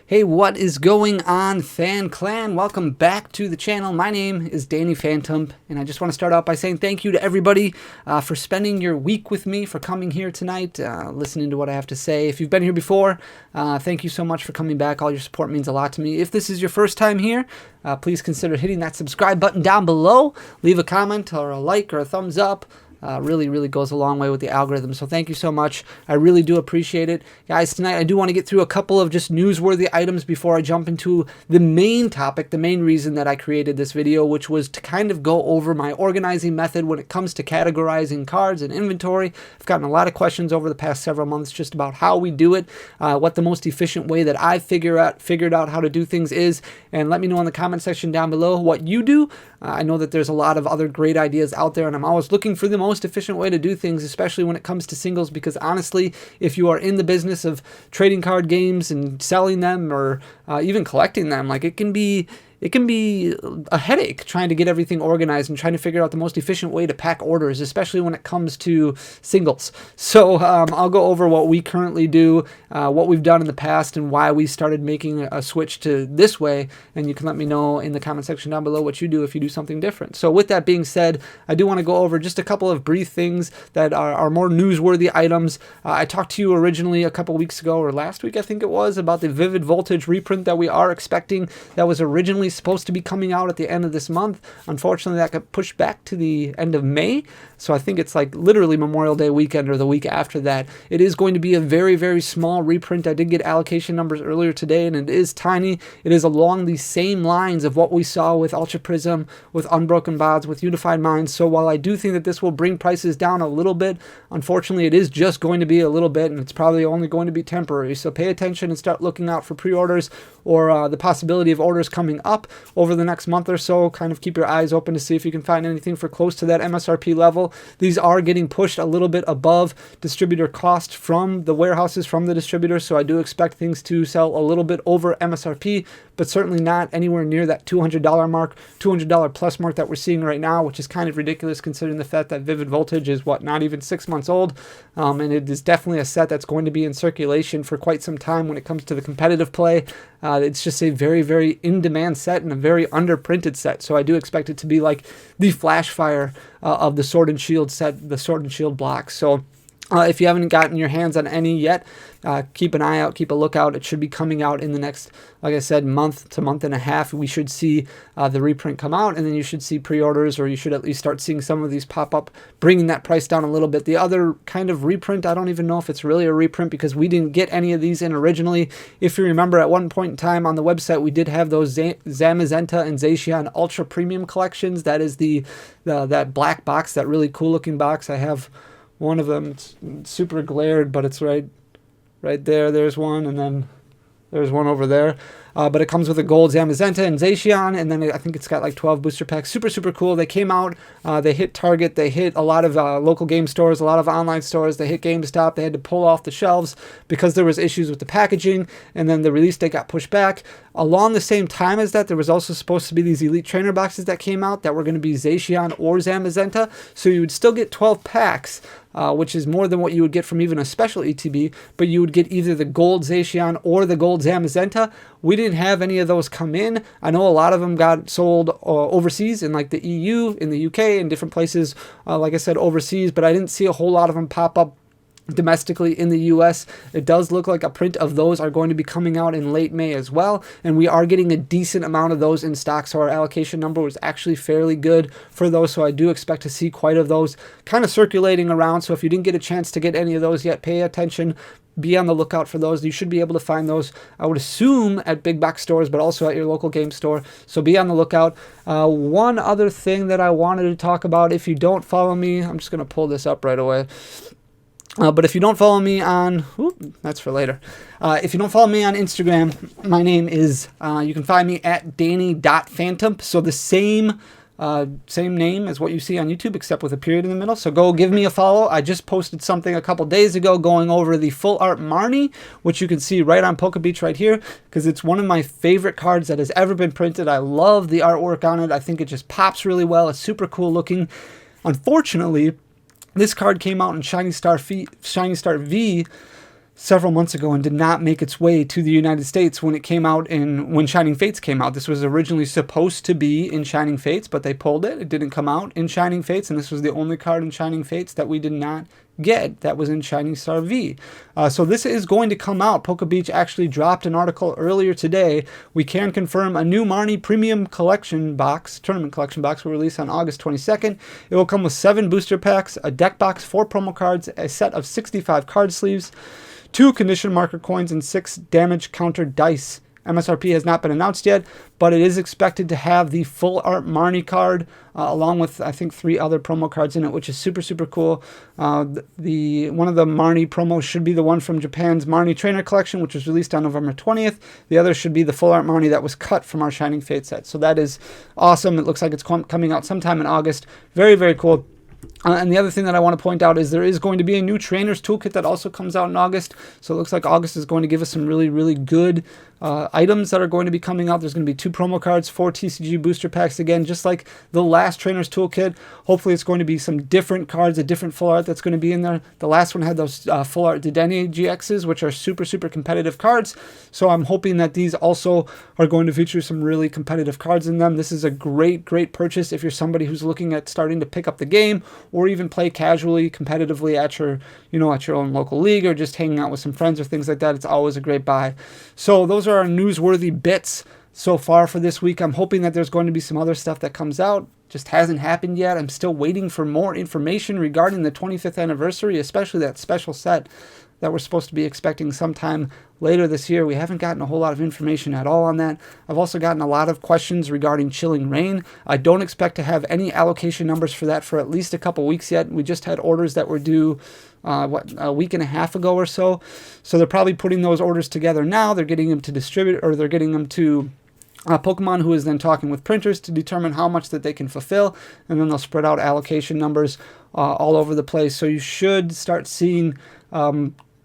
Hey, what is going on, Fan Clan? Welcome back to the channel. My name is Danny Phantom, and I just want to start out by saying thank you to everybody for spending your week with me, for coming here tonight, listening to what I have to say. If you've been here before, thank you so much for coming back. All your support means a lot to me. If this is your first time here, please consider hitting that subscribe button down below. Leave a comment or a like or a thumbs up. Really goes a long way with the algorithm. So thank you so much. I really do appreciate it. Guys, tonight I do want to get through a couple of just newsworthy items before I jump into the main topic, the main reason that I created this video, which was to kind of go over my organizing method when it comes to categorizing cards and inventory. I've gotten a lot of questions over the past several months just about how we do it, what the most efficient way that I figured out how to do things is, and let me know in the comment section down below what you do. I know that there's a lot of other great ideas out there, and I'm always looking for the most efficient way to do things, especially when it comes to singles, because honestly, if you are in the business of trading card games and selling them or even collecting them, like it can be a headache trying to get everything organized and trying to figure out the most efficient way to pack orders, especially when it comes to singles. So I'll go over what we currently do, what we've done in the past, and why we started making a switch to this way. And you can let me know in the comment section down below what you do if you do something different. So with that being said, I do want to go over just a couple of brief things that are more newsworthy items. I talked to you originally a couple weeks ago, or last week I think it was, about the Vivid Voltage reprint that we are expecting. That was originally supposed to be coming out at the end of this month. Unfortunately, that got pushed back to the end of May. So I think it's like literally Memorial Day weekend or the week after that. It is going to be a very small reprint. I did get allocation numbers earlier today, and it is tiny. It is along the same lines of what we saw with Ultra Prism, with Unbroken Bonds, with Unified Minds. So while I do think that this will bring prices down a little bit, unfortunately it is just going to be a little bit, and it's probably only going to be temporary. So pay attention and start looking out for pre-orders or the possibility of orders coming up over the next month or so. Kind of keep your eyes open to see if you can find anything for close to that MSRP level. These are getting pushed a little bit above distributor cost from the warehouses, from the distributors, so I do expect things to sell a little bit over MSRP, but certainly not anywhere near that $200 mark, $200 plus mark that we're seeing right now, which is kind of ridiculous considering the fact that Vivid Voltage is, what, not even 6 months old, and it is definitely a set that's going to be in circulation for quite some time when it comes to the competitive play. It's just a very in-demand set and a very underprinted set, so I do expect it to be like the flash fire of the Sword and Shield set, the Sword and Shield blocks. So if you haven't gotten your hands on any yet, keep an eye out, keep a lookout. It should be coming out in the next, like I said, month to month and a half. We should see the reprint come out, and then you should see pre-orders, or you should at least start seeing some of these pop up, bringing that price down a little bit. The other kind of reprint, I don't even know if it's really a reprint because we didn't get any of these in originally. If you remember, at one point in time on the website, we did have those Zamazenta and Zacian Ultra Premium collections. That is that black box, that really cool looking box. I have one of them. It's super glared, but it's right there. There's one, and then there's one over there. But it comes with a gold Zamazenta and Zacian, and then I think it's got like 12 booster packs. Super cool. They came out, they hit Target, they hit a lot of local game stores, a lot of online stores, they hit GameStop. They had to pull off the shelves because there was issues with the packaging, and then the release date got pushed back. Along the same time as that, there was also supposed to be these Elite Trainer boxes that came out that were going to be Zacian or Zamazenta, so you would still get 12 packs, which is more than what you would get from even a special ETB, but you would get either the gold Zacian or the gold Zamazenta. We didn't have any of those come in. I know a lot of them got sold overseas in like the EU, in the UK, in different places, like I said, overseas, but I didn't see a whole lot of them pop up domestically in the US. It does look like a print of those are going to be coming out in late May as well, and we are getting a decent amount of those in stock, so our allocation number was actually fairly good for those, so I do expect to see quite of those kind of circulating around. So if you didn't get a chance to get any of those yet, pay attention, be on the lookout for those. You should be able to find those, I would assume, at big box stores, but also at your local game store, so be on the lookout. One other thing that I wanted to talk about, if you don't follow me, I'm just going to pull this up right away. But if you don't follow me on, that's for later. If you don't follow me on Instagram, my name is, you can find me at danny.phantom. So the same name as what you see on YouTube, except with a period in the middle. So go give me a follow. I just posted something a couple days ago going over the full art Marnie, which you can see right on Poke Beach right here, because it's one of my favorite cards that has ever been printed. I love the artwork on it. I think it just pops really well. It's super cool looking. Unfortunately, this card came out in Shiny Star V several months ago and did not make its way to the United States when it came out when Shining Fates came out. This was originally supposed to be in Shining Fates, but they pulled it. It didn't come out in Shining Fates, and this was the only card in Shining Fates that we did not get that was in Shining Star V. So this is going to come out. Poke Beach actually dropped an article earlier today. We can confirm a new Marnie Premium Collection box, Tournament Collection box, will release on August 22nd. It will come with 7 booster packs, a deck box, 4 promo cards, a set of 65 card sleeves, 2 condition marker coins, and 6 damage counter dice. MSRP has not been announced yet, but it is expected to have the full art Marnie card along with, I think, 3 other promo cards in it, which is super, super cool. One of the Marnie promos should be the one from Japan's Marnie Trainer Collection, which was released on November 20th. The other should be the full art Marnie that was cut from our Shining Fate set. So that is awesome. It looks like it's coming out sometime in August. Very, very cool. And the other thing that I want to point out is there is going to be a new Trainer's Toolkit that also comes out in August. So it looks like August is going to give us some really, really good items that are going to be coming out. There's going to be 2 promo cards, 4 TCG booster packs, again, just like the last Trainer's Toolkit. Hopefully it's going to be some different cards, a different full art that's going to be in there. The last one had those full art Dedenne GXs, which are super, super competitive cards. So I'm hoping that these also are going to feature some really competitive cards in them. This is a great, great purchase if you're somebody who's looking at starting to pick up the game or even play casually, competitively at your, at your own local league or just hanging out with some friends or things like that. It's always a great buy. So those are our newsworthy bits so far for this week. I'm hoping that there's going to be some other stuff that comes out. Just hasn't happened yet. I'm still waiting for more information regarding the 25th anniversary, especially that special set that we're supposed to be expecting sometime later this year. We haven't gotten a whole lot of information at all on that. I've also gotten a lot of questions regarding Chilling Reign. I don't expect to have any allocation numbers for that for at least a couple weeks yet. We just had orders that were due a week and a half ago or so. So they're probably putting those orders together now. They're getting them to distribute, or they're getting them to Pokemon, who is then talking with printers to determine how much that they can fulfill, and then they'll spread out allocation numbers all over the place. So you should start seeing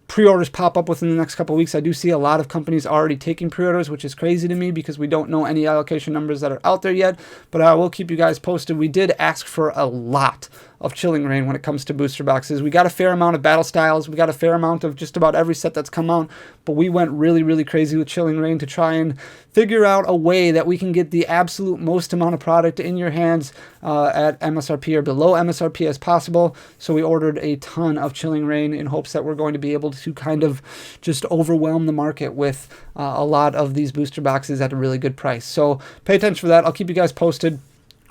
pre-orders pop up within the next couple of weeks. I do see a lot of companies already taking pre-orders, which is crazy to me because we don't know any allocation numbers that are out there yet, but I will keep you guys posted. We did ask for a lot of Chilling Reign when it comes to booster boxes. We got a fair amount of battle styles. We got a fair amount of just about every set that's come out, but we went really, really crazy with Chilling Reign to try and figure out a way that we can get the absolute most amount of product in your hands at MSRP or below MSRP as possible. So we ordered a ton of Chilling Reign in hopes that we're going to be able to kind of just overwhelm the market with a lot of these booster boxes at a really good price. So pay attention for that. I'll keep you guys posted.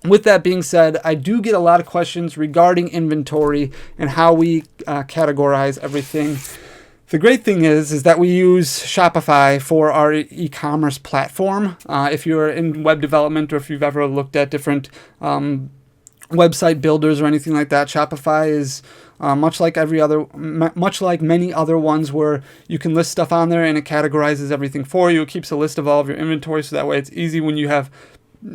With that being said, I do get a lot of questions regarding inventory and how we categorize everything. The great thing is that we use Shopify for our e-commerce platform. If you're in web development or if you've ever looked at different website builders or anything like that, Shopify is much like many other ones where you can list stuff on there and it categorizes everything for you. It keeps a list of all of your inventory, so that way it's easy when you have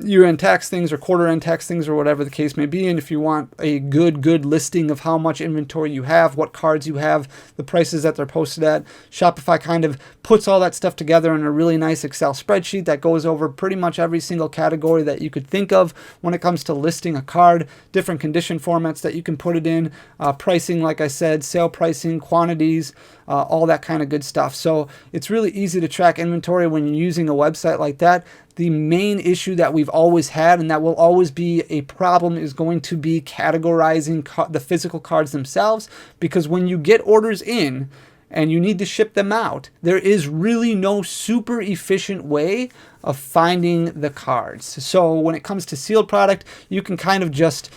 year-end tax things or quarter-end tax things or whatever the case may be. And if you want a good listing of how much inventory you have, what cards you have, the prices that they're posted at, Shopify kind of puts all that stuff together in a really nice Excel spreadsheet that goes over pretty much every single category that you could think of when it comes to listing a card, different condition formats that you can put it in, pricing, like I said, sale pricing, quantities, all that kind of good stuff. So it's really easy to track inventory when you're using a website like that. The main issue that we've always had, and that will always be a problem, is going to be categorizing the physical cards themselves, because when you get orders in and you need to ship them out, there is really no super efficient way of finding the cards. So when it comes to sealed product, you can kind of just,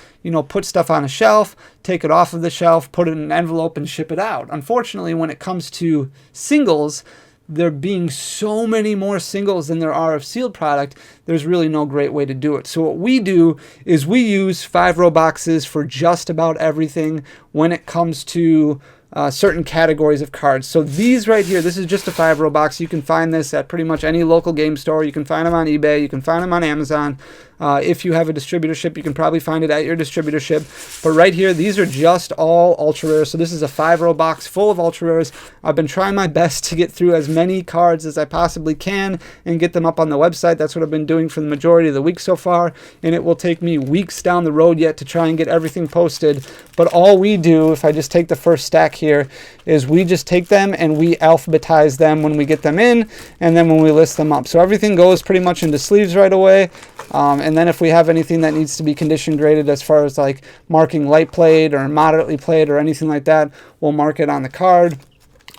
put stuff on a shelf, take it off of the shelf, put it in an envelope and ship it out. Unfortunately, when it comes to singles, there being so many more singles than there are of sealed product, there's really no great way to do it. So what we do is we use 5-row boxes for just about everything when it comes to certain categories of cards. So these right here, this is just a 5-row box. You can find this at pretty much any local game store. You can find them on eBay. You can find them on Amazon. If you have a distributorship, you can probably find it at your distributorship. But right here, these are just all ultra rares. So this is a 5-row box full of ultra rares. I've been trying my best to get through as many cards as I possibly can and get them up on the website. That's what I've been doing for the majority of the week so far, and it will take me weeks down the road yet to try and get everything posted. But all we do, if I just take the first stack here, is we just take them and we alphabetize them when we get them in, and then when we list them up. So everything goes pretty much into sleeves right away. And then if we have anything that needs to be condition graded as far as like marking light played or moderately played or anything like that, we'll mark it on the card,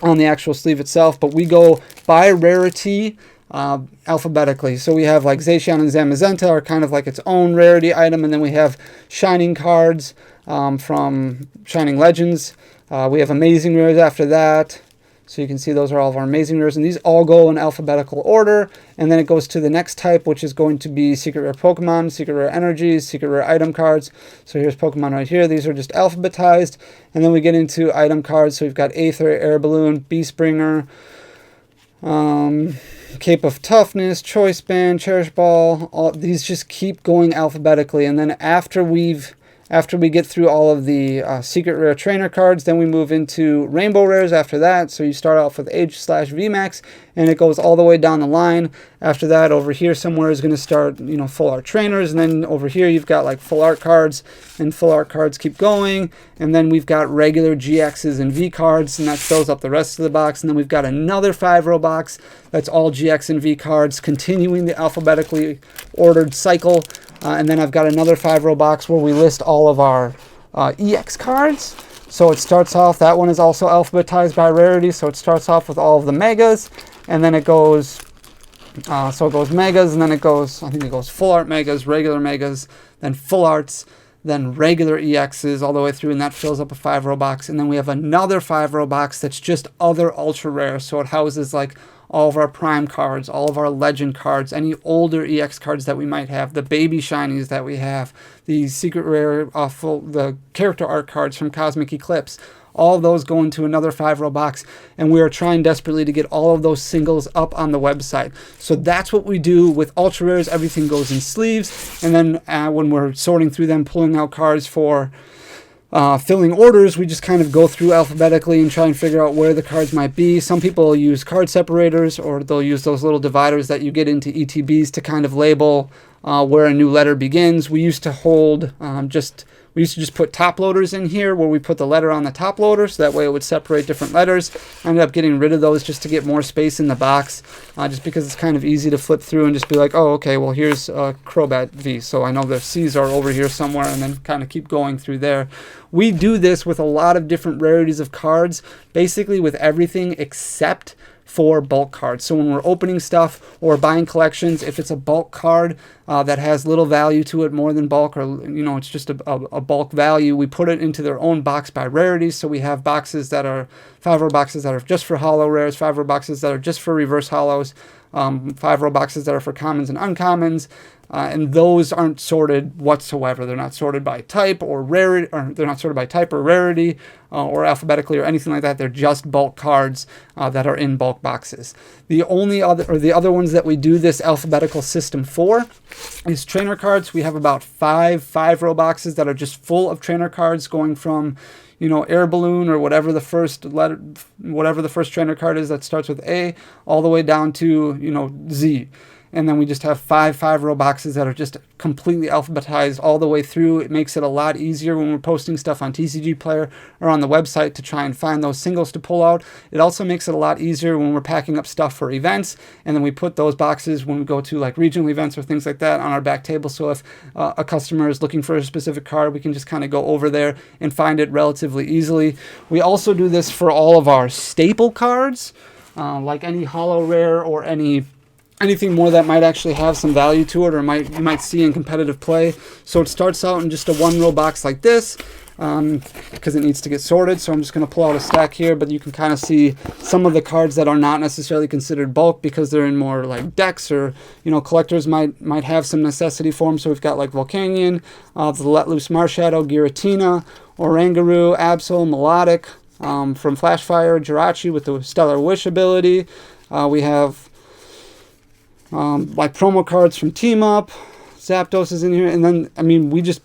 on the actual sleeve itself. But we go by rarity alphabetically. So we have like Zacian and Zamazenta are kind of like its own rarity item, and then we have Shining cards from Shining Legends. We have Amazing Rares after that. So you can see those are all of our Amazing Rares, and these all go in alphabetical order, and then it goes to the next type, which is going to be Secret Rare Pokemon, Secret Rare Energies, Secret Rare Item cards. So here's Pokemon right here. These are just alphabetized, and then we get into item cards. So we've got Aether, Air Balloon, Beastbringer, Cape of Toughness, Choice Band, Cherish Ball. All these just keep going alphabetically, and then after we get through all of the Secret Rare Trainer cards, then we move into Rainbow Rares after that. So you start off with Age/VMAX, and it goes all the way down the line. After that, over here somewhere is going to start, Full Art Trainers, and then over here you've got like Full Art cards, and Full Art cards keep going. And then we've got regular GXs and V cards, and that fills up the rest of the box. And then we've got another 5-row box that's all GX and V cards, continuing the alphabetically ordered cycle. And then I've got another 5-row box where we list all of our EX cards. So it starts off, that one is also alphabetized by rarity, so it starts off with all of the megas, and then it goes, so it goes megas, and then it goes, I think it goes full art megas, regular megas, then full arts, then regular EXs all the way through, and that fills up a 5-row box. And then we have another 5-row box that's just other ultra rare, so it houses like all of our prime cards, all of our legend cards, any older EX cards that we might have, the baby shinies that we have, the secret rare, the character art cards from Cosmic Eclipse. All of those go into another 5-row box, and we are trying desperately to get all of those singles up on the website. So that's what we do with ultra rares. Everything goes in sleeves, and then when we're sorting through them, pulling out cards for filling orders, we just kind of go through alphabetically and try and figure out where the cards might be. Some people use card separators, or they'll use those little dividers that you get into ETBs to kind of label where a new letter begins. We used to hold we used to just put top loaders in here where we put the letter on the top loader, so that way it would separate different letters. I ended up getting rid of those just to get more space in the box, just because it's kind of easy to flip through and just be like, oh, okay, well, here's Crobat V, so I know the C's are over here somewhere, and then kind of keep going through there. We do this with a lot of different rarities of cards, basically with everything except for bulk cards. So when we're opening stuff or buying collections, if it's a bulk card that has little value to it more than bulk, or it's just a bulk value, we put it into their own box by rarity. So we have boxes that are 5-row boxes that are just for holo rares, 5-row boxes that are just for reverse holos, 5-row boxes that are for commons and uncommons. And those aren't sorted whatsoever. They're not sorted by type or rarity, or they're not sorted by type or rarity, or alphabetically or anything like that. They're just bulk cards that are in bulk boxes. The other ones that we do this alphabetical system for is trainer cards. We have about 5-row boxes that are just full of trainer cards, going from Air Balloon or whatever the first trainer card is that starts with A, all the way down to Z. And then we just have 5-row boxes that are just completely alphabetized all the way through. It makes it a lot easier when we're posting stuff on TCG Player or on the website to try and find those singles to pull out. It also makes it a lot easier when we're packing up stuff for events, and then we put those boxes when we go to like regional events or things like that on our back table. So if a customer is looking for a specific card, we can just kind of go over there and find it relatively easily. We also do this for all of our staple cards, like any holo rare or anything more that might actually have some value to it, or you might see in competitive play. So it starts out in just a 1-row box like this, because it needs to get sorted. So I'm just going to pull out a stack here, but you can kind of see some of the cards that are not necessarily considered bulk because they're in more like decks, or collectors might have some necessity for them. So we've got like Volcanion, the Let Loose Marshadow, Giratina, Oranguru, Absol, Melodic, from Flashfire, Jirachi with the Stellar Wish ability. We have like promo cards from Team Up, Zapdos is in here. And then, I mean, we just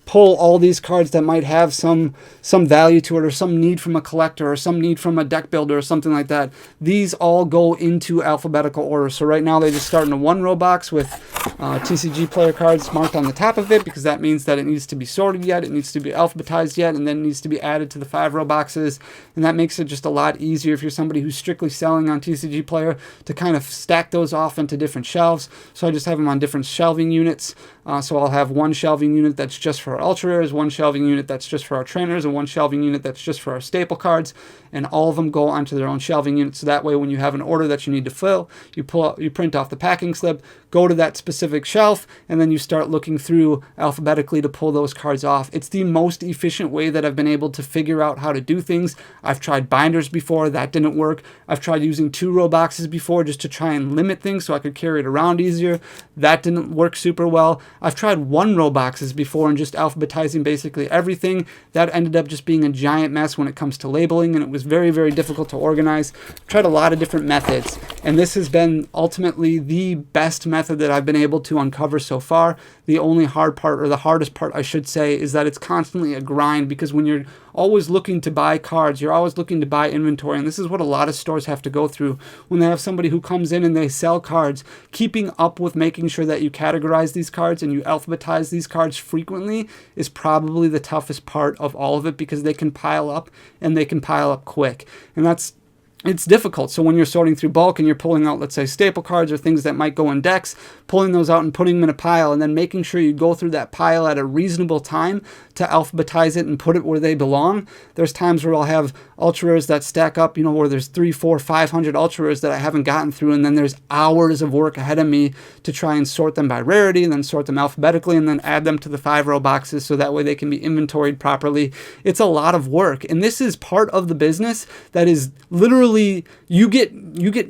pull all these cards that might have some value to it, or some need from a collector, or some need from a deck builder, or something like that. These all go into alphabetical order. So right now they just start in a 1-row box with TCG player cards marked on the top of it, because that means that it needs to be sorted yet, it needs to be alphabetized yet, and then it needs to be added to the 5-row boxes. And that makes it just a lot easier if you're somebody who's strictly selling on TCG player to kind of stack those off into different shelves. So I just have them on different shelving units. So I'll have one shelving unit that's just for our ultra rares, one shelving unit that's just for our trainers, and one shelving unit that's just for our staple cards, and all of them go onto their own shelving unit. So that way, when you have an order that you need to fill, you print off the packing slip, go to that specific shelf, and then you start looking through alphabetically to pull those cards off. It's the most efficient way that I've been able to figure out how to do things. I've tried binders before, that didn't work. I've tried using 2-row boxes before just to try and limit things so I could carry it around easier. That didn't work super well. I've tried 1-row boxes before and just alphabetizing basically everything. That ended up just being a giant mess when it comes to labeling, and it was very, very difficult to organize. I've tried a lot of different methods, and this has been ultimately the best method that I've been able to uncover so far. The only hard part, or the hardest part I should say, is that it's constantly a grind, because when you're always looking to buy cards, you're always looking to buy inventory, and this is what a lot of stores have to go through when they have somebody who comes in and they sell cards. Keeping up with making sure that you categorize these cards and you alphabetize these cards frequently is probably the toughest part of all of it, because they can pile up, and they can pile up quick, and it's difficult. So when you're sorting through bulk and you're pulling out, let's say, staple cards or things that might go in decks, pulling those out and putting them in a pile, and then making sure you go through that pile at a reasonable time to alphabetize it and put it where they belong. There's times where I'll have ultra rares that stack up, where there's 300, 400, 500 ultra rares that I haven't gotten through, and then there's hours of work ahead of me to try and sort them by rarity, and then sort them alphabetically, and then add them to the 5-row boxes so that way they can be inventoried properly. It's a lot of work, and this is part of the business that is literally, you get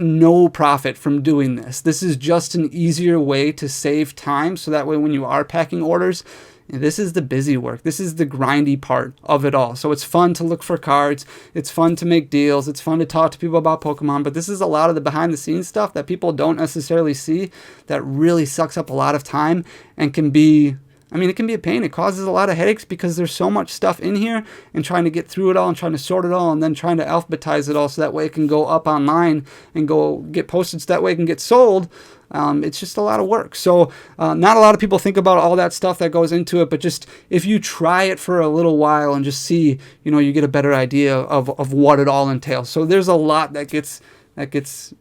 no profit from doing this. This is just an easier way to save time, so that way when you are packing orders, this is the busy work. This is the grindy part of it all. So it's fun to look for cards. It's fun to make deals. It's fun to talk to people about Pokemon. But this is a lot of the behind the scenes stuff that people don't necessarily see, that really sucks up a lot of time and can be, it can be a pain. It causes a lot of headaches because there's so much stuff in here, and trying to get through it all and trying to sort it all and then trying to alphabetize it all so that way it can go up online and go get posted so that way it can get sold. It's just a lot of work. So not a lot of people think about all that stuff that goes into it, but just if you try it for a little while and just see, you get a better idea of what it all entails. So there's a lot that gets that's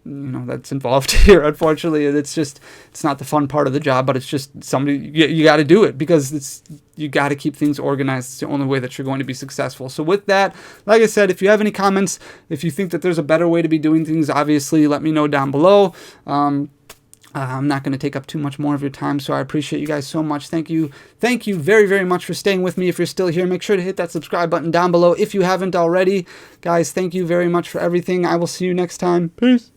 involved here, unfortunately. It's not the fun part of the job, but it's just you got to do it, because you got to keep things organized. It's the only way that you're going to be successful. So with that, like I said, if you have any comments, if you think that there's a better way to be doing things, obviously let me know down below. I'm not going to take up too much more of your time, so I appreciate you guys so much. Thank you very, very much for staying with me. If you're still here, make sure to hit that subscribe button down below if you haven't already. Guys, thank you very much for everything. I will see you next time. Peace.